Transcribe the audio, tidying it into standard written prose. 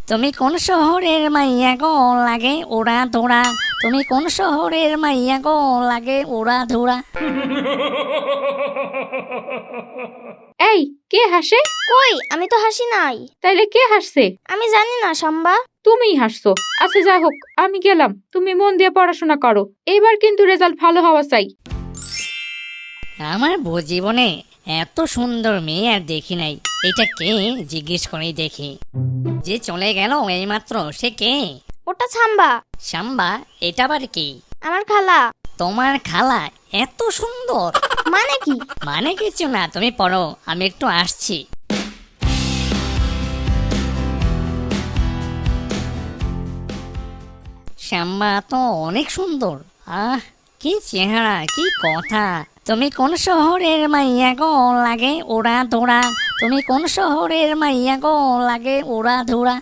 তুমি কোন শহরের মাইয়া গো লাগে ওরা ধরা, তুমি কোন শহরের মাইয়া গো লাগে ওরা ধরা। এই কে হাসে? কই, আমি তো হাসি নাই। তাইলে কে হাসছে? আমি জানি না শাম্বা। তুমিই হাসছো। আচ্ছা যাই হোক, আমি গেলাম, তুমি মন দিয়ে পড়াশোনা করো, এবার কিন্তু রেজাল্ট ভালো হওয়া চাই। আমার জীবনে এত সুন্দর মেয়ে আর দেখি নাই। এটা কে জিজ্ঞেস করে দেখি। যে চলে গেল এইমাত্র, সে কে? ওটা ছাম্বা, শাম্বা? এটা আবার কি? আমার খালা। তোমার খালা? এত সুন্দর? মানে কি? মানে কিছু না, তুমি পড়ো, আমি একটু আসছি। শ্যাম্বা তো অনেক সুন্দর। আহ, কি চেহারা, কি কথা। তুমি কোন শহরের মাইয়া গো লাগে ওরা ধরা, তুমি কোন শহরের মাইয়া গো লাগে ওরা ধরা।